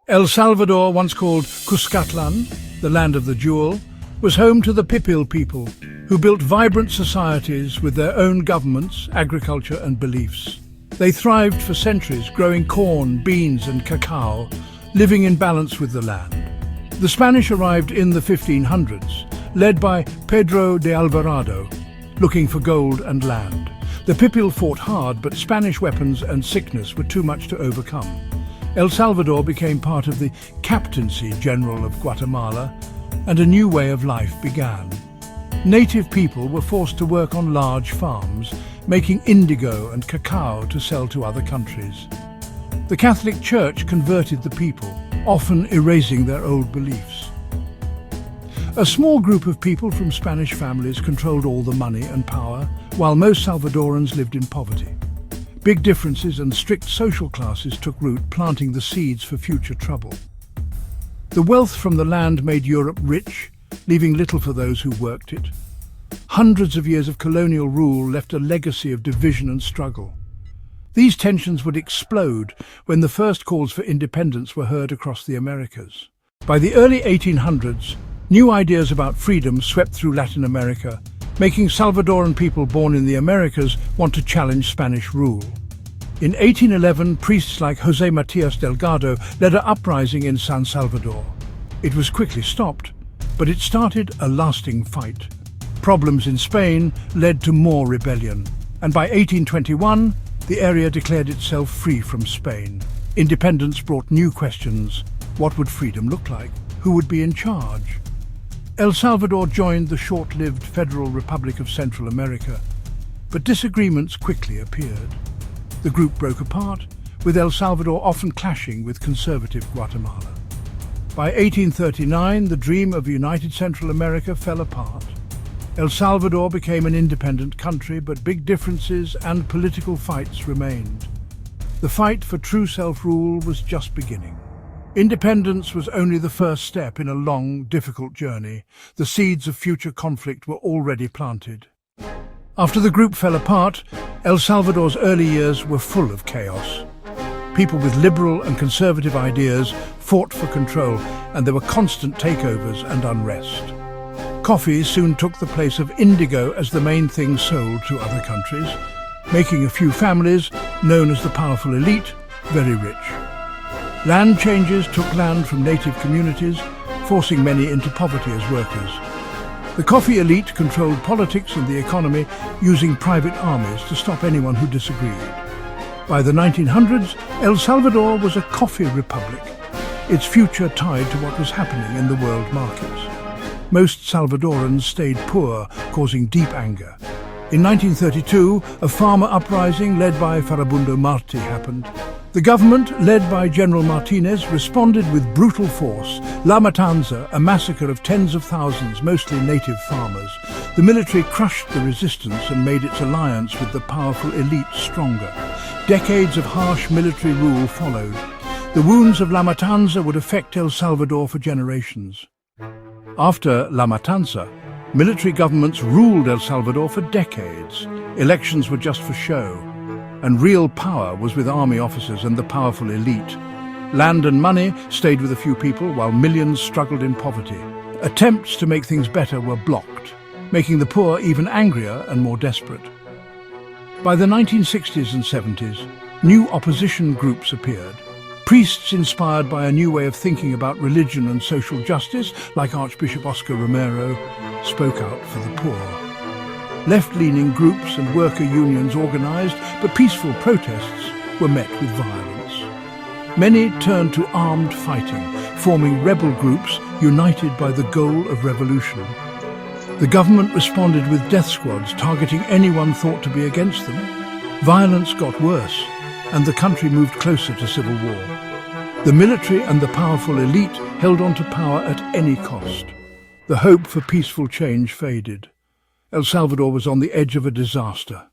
El Salvador, once called Cuscatlan, the land of the jewel, was home to the Pipil people, who built vibrant societies with their own governments, agriculture and beliefs. They thrived for centuries, growing corn, beans and cacao, living in balance with the land. The Spanish arrived in the 1500s, led by Pedro de Alvarado, looking for gold and land. The Pipil fought hard, but Spanish weapons and sickness were too much to overcome. El Salvador became part of the Captaincy General of Guatemala, and a new way of life began. Native people were forced to work on large farms, making indigo and cacao to sell to other countries. The Catholic Church converted the people, often erasing their old beliefs. A small group of people from Spanish families controlled all the money and power, while most Salvadorans lived in poverty. Big differences and strict social classes took root, planting the seeds for future trouble. The wealth from the land made Europe rich, leaving little for those who worked it. Hundreds of years of colonial rule left a legacy of division and struggle. These tensions would explode when the first calls for independence were heard across the Americas. By the early 1800s, new ideas about freedom swept through Latin America, making Salvadoran people born in the Americas want to challenge Spanish rule. In 1811, priests like José Matías Delgado led an uprising in San Salvador. It was quickly stopped, but it started a lasting fight. Problems in Spain led to more rebellion, and by 1821, the area declared itself free from Spain. Independence brought new questions. What would freedom look like? Who would be in charge? El Salvador joined the short-lived Federal Republic of Central America, but disagreements quickly appeared. The group broke apart, with El Salvador often clashing with conservative Guatemala. By 1839, the dream of united Central America fell apart. El Salvador became an independent country, but big differences and political fights remained. The fight for true self-rule was just beginning. Independence was only the first step in a long, difficult journey. The seeds of future conflict were already planted. After the group fell apart, El Salvador's early years were full of chaos. People with liberal and conservative ideas fought for control, and there were constant takeovers and unrest. Coffee soon took the place of indigo as the main thing sold to other countries, making a few families, known as the powerful elite, very rich. Land changes took land from native communities, forcing many into poverty as workers. The coffee elite controlled politics and the economy, using private armies to stop anyone who disagreed. By the 1900s, El Salvador was a coffee republic, its future tied to what was happening in the world markets. Most Salvadorans stayed poor, causing deep anger. In 1932, a farmer uprising led by Farabundo Martí happened. The government, led by General Martinez, responded with brutal force. La Matanza, a massacre of tens of thousands, mostly native farmers. The military crushed the resistance and made its alliance with the powerful elite stronger. Decades of harsh military rule followed. The wounds of La Matanza would affect El Salvador for generations. After La Matanza, military governments ruled El Salvador for decades. Elections were just for show, and real power was with army officers and the powerful elite. Land and money stayed with a few people, while millions struggled in poverty. Attempts to make things better were blocked, making the poor even angrier and more desperate. By the 1960s and 70s, new opposition groups appeared. Priests inspired by a new way of thinking about religion and social justice, like Archbishop Oscar Romero, spoke out for the poor. Left-leaning groups and worker unions organized, but peaceful protests were met with violence. Many turned to armed fighting, forming rebel groups united by the goal of revolution. The government responded with death squads targeting anyone thought to be against them. Violence got worse, and the country moved closer to civil war. The military and the powerful elite held on to power at any cost. The hope for peaceful change faded. El Salvador was on the edge of a disaster.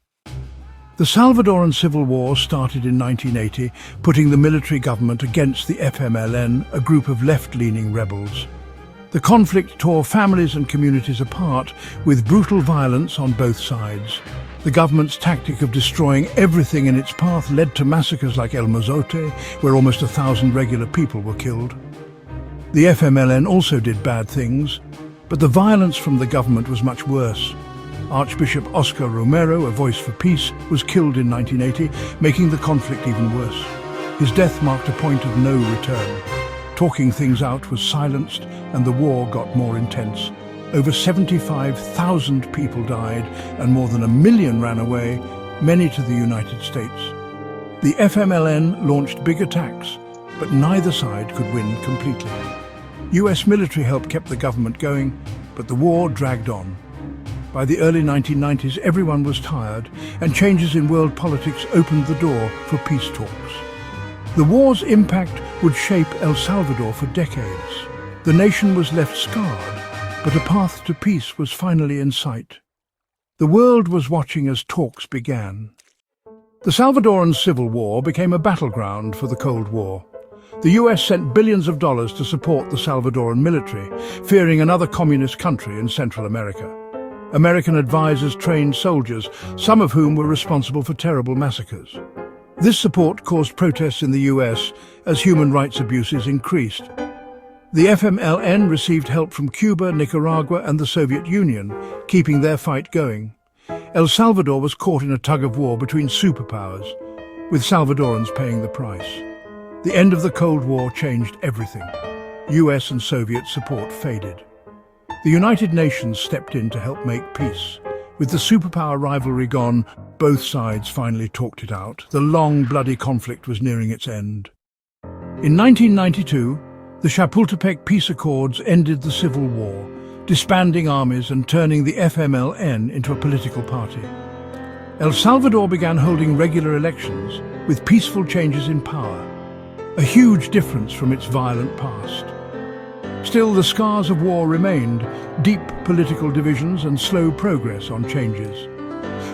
The Salvadoran Civil War started in 1980, putting the military government against the FMLN, a group of left-leaning rebels. The conflict tore families and communities apart, with brutal violence on both sides. The government's tactic of destroying everything in its path led to massacres like El Mozote, where almost 1,000 regular people were killed. The FMLN also did bad things, but the violence from the government was much worse. Archbishop Oscar Romero, a voice for peace, was killed in 1980, making the conflict even worse. His death marked a point of no return. Talking things out was silenced, and the war got more intense. Over 75,000 people died, and more than 1 million ran away, many to the United States. The FMLN launched big attacks, but neither side could win completely. US military help kept the government going, but the war dragged on. By the early 1990s, everyone was tired, and changes in world politics opened the door for peace talks. The war's impact would shape El Salvador for decades. The nation was left scarred, but a path to peace was finally in sight. The world was watching as talks began. The Salvadoran Civil War became a battleground for the Cold War. The US sent billions of dollars to support the Salvadoran military, fearing another communist country in Central America. American advisors trained soldiers, some of whom were responsible for terrible massacres. This support caused protests in the US as human rights abuses increased. The FMLN received help from Cuba, Nicaragua, and the Soviet Union, keeping their fight going. El Salvador was caught in a tug-of-war between superpowers, with Salvadorans paying the price. The end of the Cold War changed everything. US and Soviet support faded. The United Nations stepped in to help make peace. With the superpower rivalry gone, both sides finally talked it out. The long, bloody conflict was nearing its end. In 1992, the Chapultepec Peace Accords ended the Civil War, disbanding armies and turning the FMLN into a political party. El Salvador began holding regular elections, with peaceful changes in power, a huge difference from its violent past. Still, the scars of war remained, deep political divisions and slow progress on changes.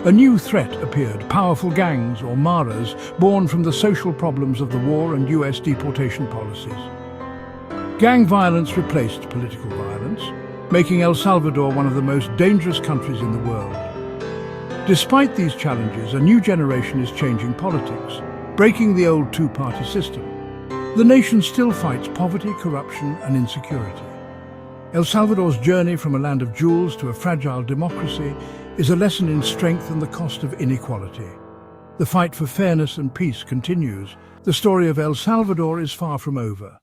A new threat appeared, powerful gangs or maras, born from the social problems of the war and US deportation policies. Gang violence replaced political violence, making El Salvador one of the most dangerous countries in the world. Despite these challenges, a new generation is changing politics, breaking the old two-party system. The nation still fights poverty, corruption, and insecurity. El Salvador's journey from a land of jewels to a fragile democracy is a lesson in strength and the cost of inequality. The fight for fairness and peace continues. The story of El Salvador is far from over.